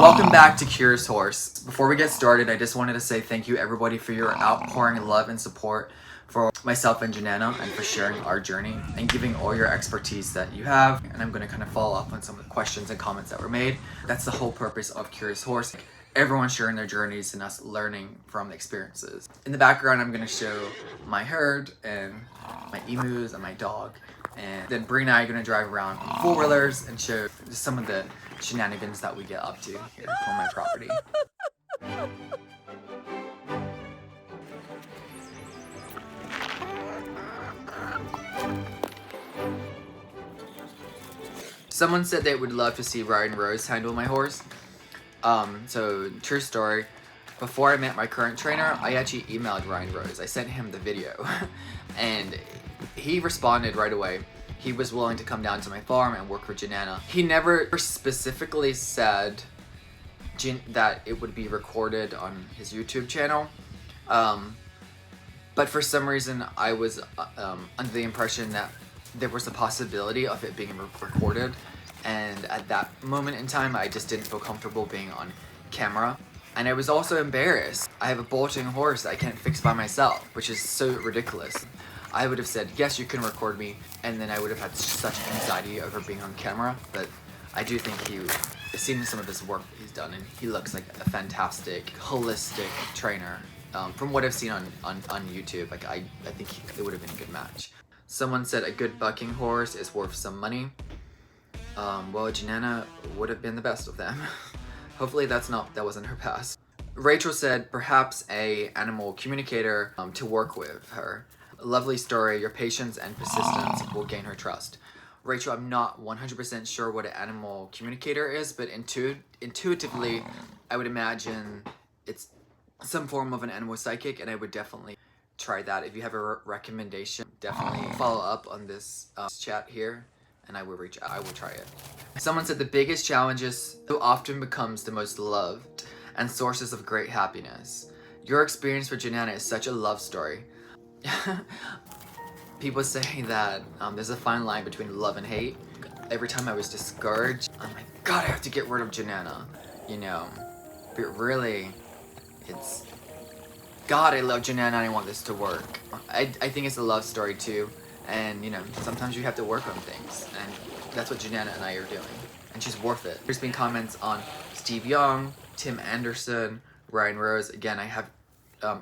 Welcome back to CuriousHorse. Before we get started, I just wanted to say thank you everybody for your outpouring love and support for myself and Janana and for sharing our journey and giving all your expertise that you have. And I'm going to kind of follow up on some of the questions and comments that were made. That's the whole purpose of CuriousHorse. Everyone sharing their journeys and us learning from the experiences. In the background, I'm going to show my herd and my emus and my dog. And then Bree and I are going to drive around on four-wheelers and show just some of the shenanigans that we get up to here on my property. Someone said they would love to see Ryan Rose handle my horse. So true story. Before I met my current trainer, I actually emailed Ryan Rose. I sent him the video and he responded right away. He was willing to come down to my farm and work for Janana. He never specifically said that it would be recorded on his YouTube channel. But for some reason, I was under the impression that there was a possibility of it being recorded. And at that moment in time, I just didn't feel comfortable being on camera. And I was also embarrassed. I have a bolting horse that I can't fix by myself, which is so ridiculous. I would have said, yes, you can record me, and then I would have had such anxiety over being on camera. But I do think I've seen some of his work he's done, and he looks like a fantastic, holistic trainer. From what I've seen on YouTube, like I think it would have been a good match. Someone said a good bucking horse is worth some money. Well, Janana would have been the best of them. Hopefully that wasn't her past. Rachel said perhaps a animal communicator to work with her. Lovely story. Your patience and persistence will gain her trust. Rachel, I'm not 100% sure what an animal communicator is, but intuitively, I would imagine it's some form of an animal psychic, and I would definitely try that. If you have a recommendation, definitely follow up on this chat here, and I will reach out. I will try it. Someone said the biggest challenges who often becomes the most loved and sources of great happiness. Your experience with Janana is such a love story. People say that there's a fine line between love and hate. Every time I was discouraged, I'm like, God, I have to get rid of Janana, you know. But really, it's, God, I love Janana and I want this to work. I think it's a love story too. And, you know, sometimes you have to work on things. And that's what Janana and I are doing. And she's worth it. There's been comments on Steve Young, Tim Anderson, Ryan Rose. Again, I have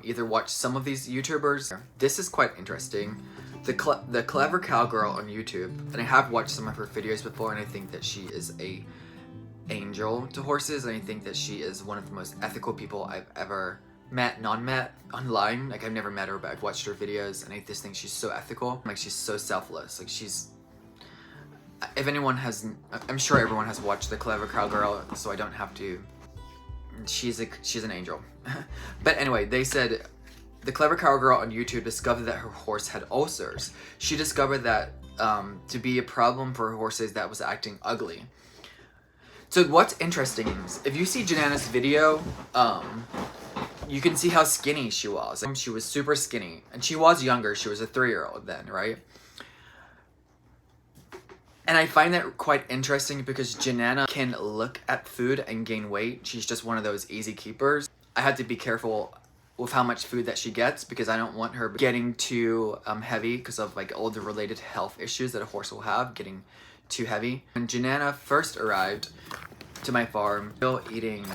either watched some of these YouTubers. This is quite interesting. The Clever Cowgirl on YouTube, and I have watched some of her videos before, and I think that she is a angel to horses, and I think that she is one of the most ethical people I've ever met, non-met, online. Like, I've never met her, but I've watched her videos, and I just think she's so ethical. Like, she's so selfless. Like, if anyone has, I'm sure everyone has watched the Clever Cowgirl, so I don't have to. She's an angel. But anyway, they said the Clever Cowgirl on YouTube discovered that her horse had ulcers. She discovered that to be a problem for her horses that was acting ugly. So what's interesting is, if you see Janana's video, you can see how skinny she was. She was super skinny, and she was younger. She was a 3-year-old then, right? And I find that quite interesting because Janana can look at food and gain weight. She's just one of those easy keepers. I had to be careful with how much food that she gets because I don't want her getting too heavy because of like all the related health issues that a horse will have, getting too heavy. When Janana first arrived to my farm, still eating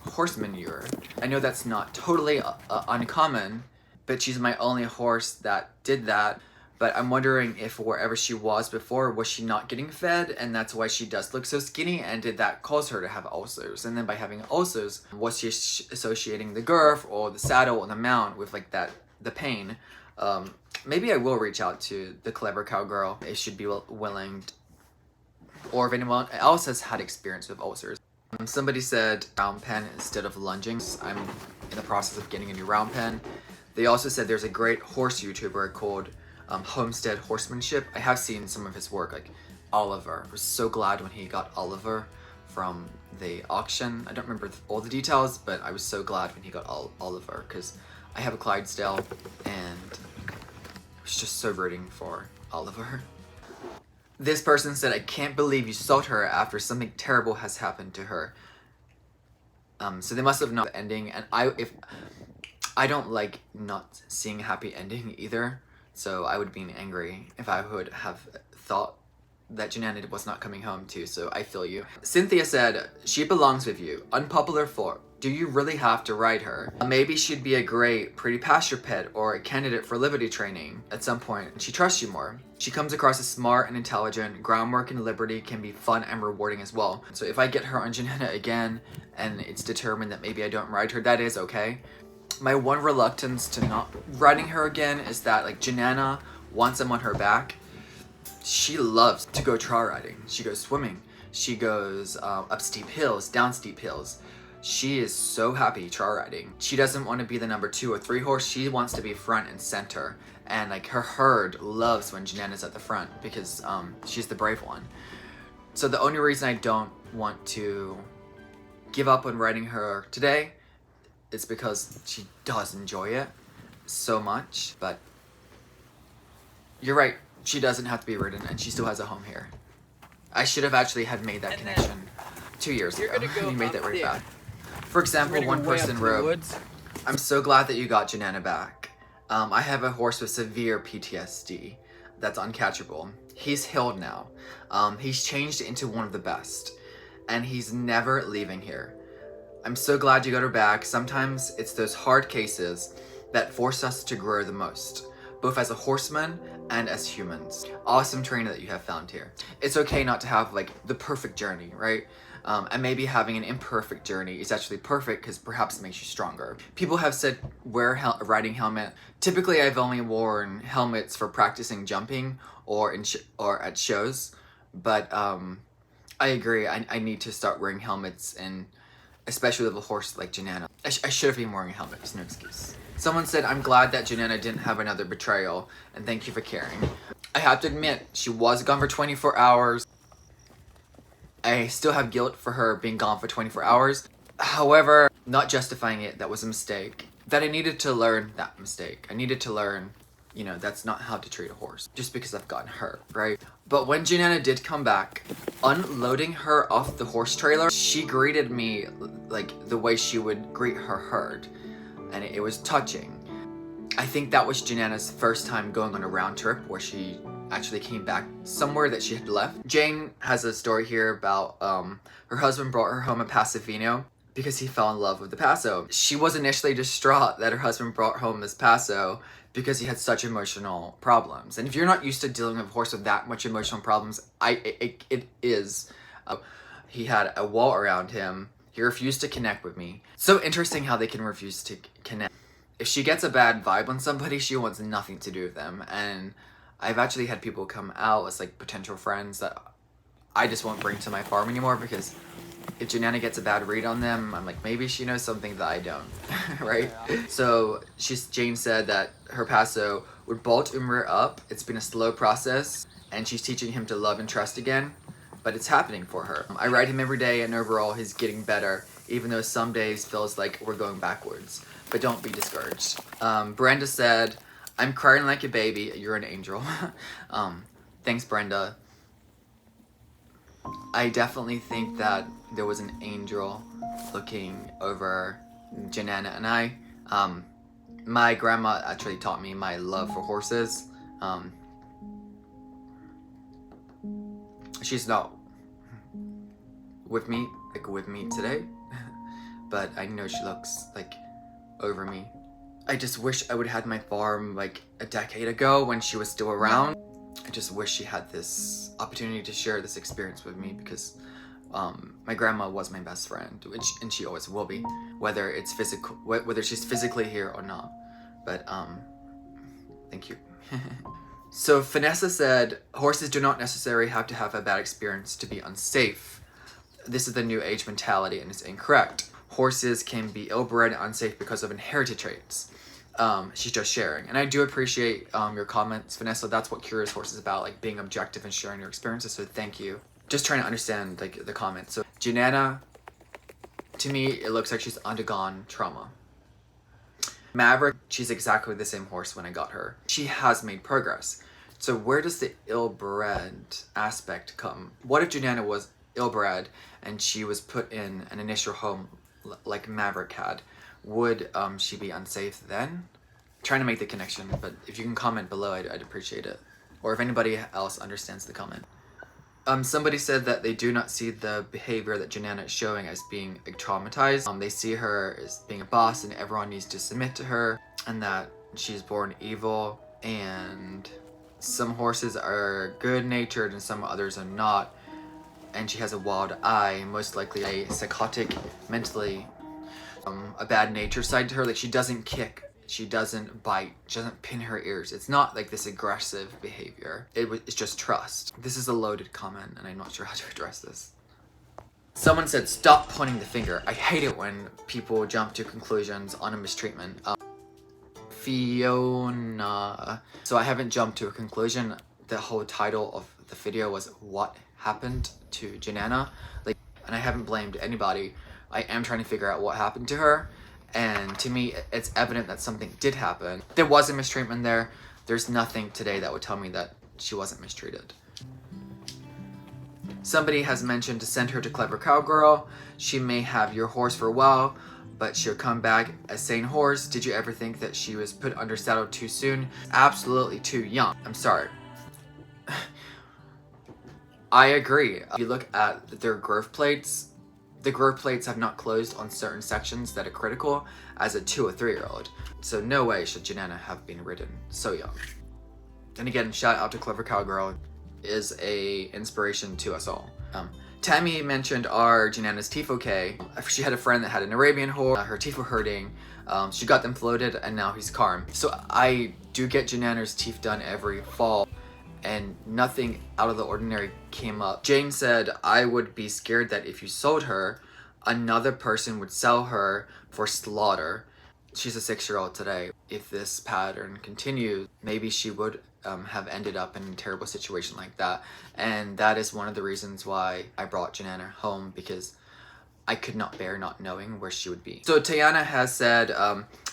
horse manure. I know that's not totally uncommon, but she's my only horse that did that. But I'm wondering if wherever she was before, was she not getting fed? And that's why she does look so skinny, and did that cause her to have ulcers? And then by having ulcers, was she associating the girth or the saddle or the mount with like the pain? Maybe I will reach out to the Clever Cowgirl if she'd be willing, or if anyone else has had experience with ulcers. Somebody said round pen instead of lunging. I'm in the process of getting a new round pen. They also said there's a great horse YouTuber called Homestead Horsemanship. I have seen some of his work, like Oliver. I was so glad when he got Oliver from the auction. I don't remember all the details, but I was so glad when he got Oliver because I have a Clydesdale and I was just so rooting for Oliver. This person said, I can't believe you sold her after something terrible has happened to her. So they must have known the ending, and if I don't like not seeing a happy ending either, so I would be angry if I would have thought that Janana was not coming home too, so I feel you. Cynthia said, she belongs with you. Unpopular for, do you really have to ride her? Maybe she'd be a great pretty pasture pet or a candidate for liberty training at some point, and she trusts you more. She comes across as smart and intelligent. Groundwork and liberty can be fun and rewarding as well. So if I get her on Janana again, and it's determined that maybe I don't ride her, that is okay. My one reluctance to not riding her again is that, like, Janana, once I'm on her back, she loves to go trail riding. She goes swimming. She goes up steep hills, down steep hills. She is so happy trail riding. She doesn't want to be the number 2 or 3 horse. She wants to be front and center. And like her herd loves when Janana's at the front because she's the brave one. So the only reason I don't want to give up on riding her today is because she does enjoy it so much. But you're right. She doesn't have to be ridden, and she still has a home here. I should have actually had made that connection 2 years ago. You made that right back. For example, one person wrote, I'm so glad that you got Janana back. I have a horse with severe PTSD that's uncatchable. He's healed now. He's changed into one of the best, and he's never leaving here. I'm so glad you got her back. Sometimes it's those hard cases that force us to grow the most, both as a horseman and as humans. Awesome trainer that you have found here. It's okay not to have like the perfect journey, right? And maybe having an imperfect journey is actually perfect because perhaps it makes you stronger. People have said wear a riding helmet. Typically, I've only worn helmets for practicing jumping or or at shows, but I agree. I need to start wearing helmets, and especially with a horse like Janana. I should have been wearing a helmet. There's no excuse. Someone said, I'm glad that Janana didn't have another betrayal, and thank you for caring. I have to admit, she was gone for 24 hours. I still have guilt for her being gone for 24 hours. However, not justifying it, that was a mistake. That I needed to learn that mistake. I needed to learn, you know, that's not how to treat a horse, just because I've gotten hurt, right? But when Janana did come back, unloading her off the horse trailer, she greeted me like the way she would greet her herd. And it was touching. I think that was Janana's first time going on a round trip where she actually came back somewhere that she had left. Jane has a story here about her husband brought her home a Paso Vino because he fell in love with the Paso. She was initially distraught that her husband brought home this Paso because he had such emotional problems. And if you're not used to dealing with a horse with that much emotional problems, it is. He had a wall around him. He refused to connect with me. So interesting how they can refuse to connect. If she gets a bad vibe on somebody, she wants nothing to do with them. And I've actually had people come out as like potential friends that I just won't bring to my farm anymore because if Janana gets a bad read on them, I'm like, maybe she knows something that I don't, right? Yeah. So Jane said that her Paso would bolt and rear up. It's been a slow process, and she's teaching him to love and trust again. But it's happening for her. I ride him every day, and overall he's getting better, even though some days feels like we're going backwards. But don't be discouraged. Brenda said, I'm crying like a baby. You're an angel. Thanks, Brenda. I definitely think that there was an angel looking over Janana and I. My grandma actually taught me my love for horses. She's not with me today, but I know she looks like over me. I just wish I would have had my farm like a decade ago when she was still around. I just wish she had this opportunity to share this experience with me because my grandma was my best friend, and she always will be, whether it's physical, whether she's physically here or not. But thank you. So Vanessa said, horses do not necessarily have to have a bad experience to be unsafe. This is the new age mentality, and it's incorrect. Horses can be ill-bred and unsafe because of inherited traits. She's just sharing. And I do appreciate your comments, Vanessa. That's what CuriousHorse is about, like being objective and sharing your experiences, so thank you. Just trying to understand like the comments. So Janana, to me, it looks like she's undergone trauma. Maverick, she's exactly the same horse when I got her. She has made progress. So where does the ill-bred aspect come? What if Janana was ill-bred and she was put in an initial home like Maverick had, would she be unsafe then? Trying to make the connection, but if you can comment below, I'd appreciate it. Or if anybody else understands the comment. Somebody said that they do not see the behavior that Janana is showing as being like, traumatized. They see her as being a boss and everyone needs to submit to her, and that she's born evil, and some horses are good-natured and some others are not, and she has a wild eye, most likely a psychotic, mentally, a bad nature side to her. Like, she doesn't kick, she doesn't bite, she doesn't pin her ears. It's not like this aggressive behavior. It's just trust. This is a loaded comment and I'm not sure how to address this. Someone said, stop pointing the finger. I hate it when people jump to conclusions on a mistreatment. Fiona. So I haven't jumped to a conclusion. The whole title of the video was what happened to Janana. Like, and I haven't blamed anybody. I am trying to figure out what happened to her. And to me, it's evident that something did happen. There was a mistreatment there. There's nothing today that would tell me that she wasn't mistreated. Somebody has mentioned to send her to Clever Cowgirl. She may have your horse for a while, but she'll come back a sane horse. Did you ever think that she was put under saddle too soon? Absolutely too young. I'm sorry. I agree. If you look at their growth plates, the growth plates have not closed on certain sections that are critical as a 2 or 3-year-old. So no way should Janana have been ridden so young. And again, shout out to Clever Cowgirl, is a inspiration to us all. Tammy mentioned, are Janana's teeth okay? She had a friend that had an Arabian horse, her teeth were hurting, she got them floated and now he's calm. So I do get Janana's teeth done every fall and nothing out of the ordinary came up. Jane said, I would be scared that if you sold her, another person would sell her for slaughter. She's a 6-year-old today. If this pattern continues, maybe she would have ended up in a terrible situation like that. And that is one of the reasons why I brought Janana home, because I could not bear not knowing where she would be. So Tiana has said,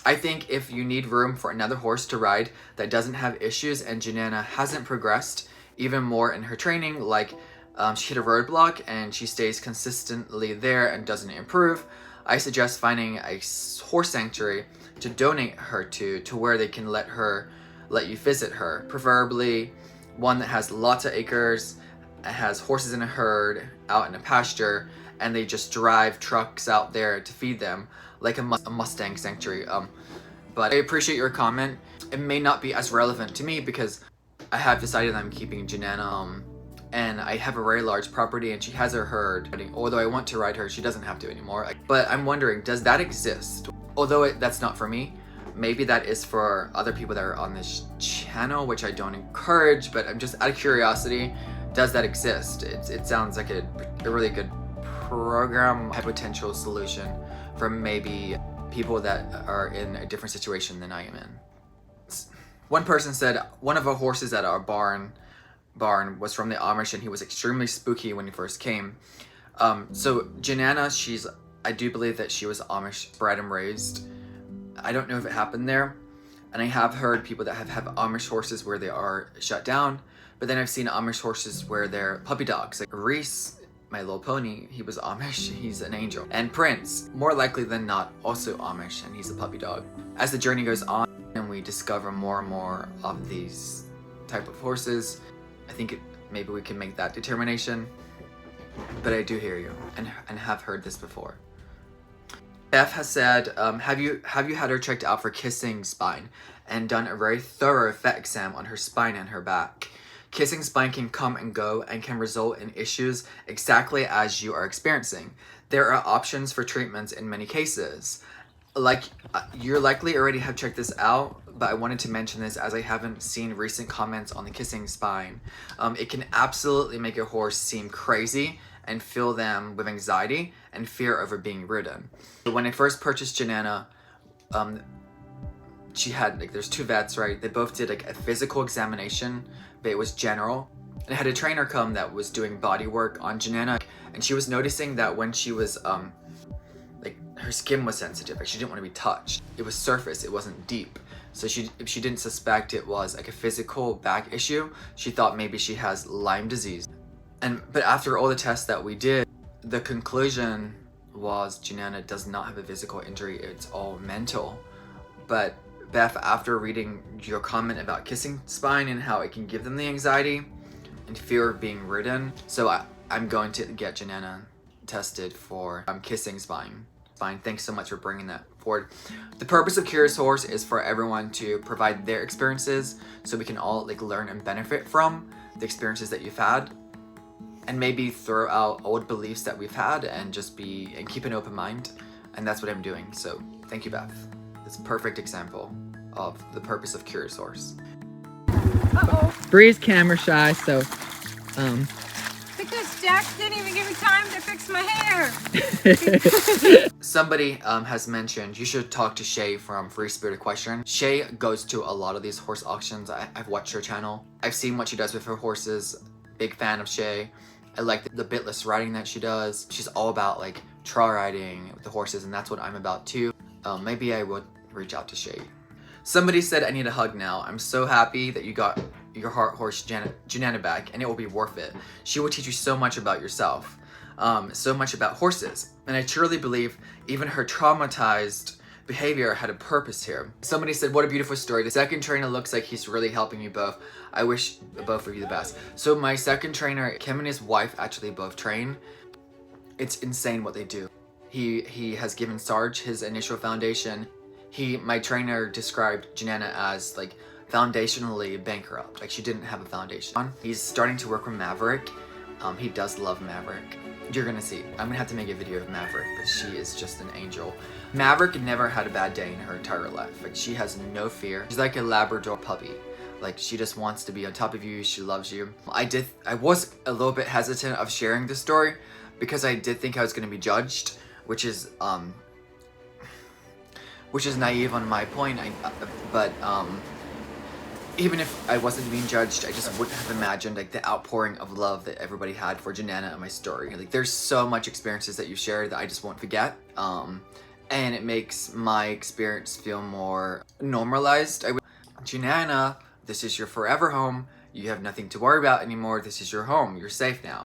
I think if you need room for another horse to ride that doesn't have issues and Janana hasn't progressed even more in her training, like she hit a roadblock and she stays consistently there and doesn't improve, I suggest finding a horse sanctuary to donate her to where they can let you visit her. Preferably one that has lots of acres, has horses in a herd, out in a pasture, and they just drive trucks out there to feed them, like a Mustang sanctuary. But I appreciate your comment. It may not be as relevant to me because I have decided I'm keeping Janana, and I have a very large property and she has her herd. Although I want to ride her, she doesn't have to anymore. But I'm wondering, does that exist? Although that's not for me, maybe that is for other people that are on this channel, which I don't encourage, but I'm just out of curiosity, does that exist? It sounds like a really good program, a potential solution for maybe people that are in a different situation than I am in. One person said one of our horses at our barn was from the Amish and he was extremely spooky when he first came. So Janana, I do believe that she was Amish bred and raised. I don't know if it happened there, and I have heard people that have Amish horses where they are shut down, but then I've seen Amish horses where they're puppy dogs. Like Reese, my little pony, he was Amish, he's an angel. And Prince, more likely than not, also Amish, and he's a puppy dog. As the journey goes on and we discover more and more of these type of horses, I think maybe we can make that determination. But I do hear you and have heard this before. Beth has said, have you had her checked out for kissing spine and done a very thorough vet exam on her spine and her back? Kissing spine can come and go and can result in issues exactly as you are experiencing. There are options for treatments in many cases. Like, you likely already have checked this out, but I wanted to mention this as I haven't seen recent comments on the kissing spine. It can absolutely make a horse seem crazy and fill them with anxiety and fear over being ridden. But when I first purchased Janana, she had, there's 2 vets, right? They both did a physical examination, but it was general. And I had a trainer come that was doing body work on Janana, and she was noticing that when she was, her skin was sensitive, she didn't want to be touched. It was surface, it wasn't deep. So if she didn't suspect it was a physical back issue, she thought maybe she has Lyme disease. But after all the tests that we did, the conclusion was Janana does not have a physical injury, it's all mental. But Beth, after reading your comment about kissing spine and how it can give them the anxiety and fear of being ridden, so I'm going to get Janana tested for kissing spine. Thanks so much for bringing that forward. The purpose of Curious Horse is for everyone to provide their experiences so we can all like learn and benefit from the experiences that you've had, and maybe throw out old beliefs that we've had and just keep an open mind. And that's what I'm doing. So thank you, Beth. It's a perfect example of the purpose of Curious Horse. Bree's camera shy, so because Jack didn't even give me time to fix my hair. Somebody has mentioned you should talk to Shay from Free Spirit Equestrian. Shay goes to a lot of these horse auctions. I've watched her channel. I've seen what she does with her horses. Big fan of Shay. I like the bitless riding that she does. She's all about like trail riding with the horses, and that's what I'm about too. Maybe I would reach out to Shay. Somebody said I need a hug now. I'm so happy that you got your heart horse Janana back, and it will be worth it. She will teach you so much about yourself, so much about horses, and I truly believe even her traumatized behavior had a purpose here. Somebody said, what a beautiful story. The second trainer looks like he's really helping you both. I wish both of you the best. So my second trainer, Kim and his wife actually both train. It's insane what they do. He has given Sarge his initial foundation. My trainer described Janana as like foundationally bankrupt. Like she didn't have a foundation. He's starting to work with Maverick. He does love Maverick. You're gonna see. I'm gonna have to make a video of Maverick, but she is just an angel. Maverick never had a bad day in her entire life. Like she has no fear. She's like a Labrador puppy. Like she just wants to be on top of you. She loves you. I was a little bit hesitant of sharing this story because I did think I was gonna be judged, which is naive on my point. But even if I wasn't being judged, I just wouldn't have imagined like the outpouring of love that everybody had for Janana and my story. Like there's so much experiences that you shared that I just won't forget. And it makes my experience feel more normalized. Janana, this is your forever home. You have nothing to worry about anymore. This is your home. You're safe now.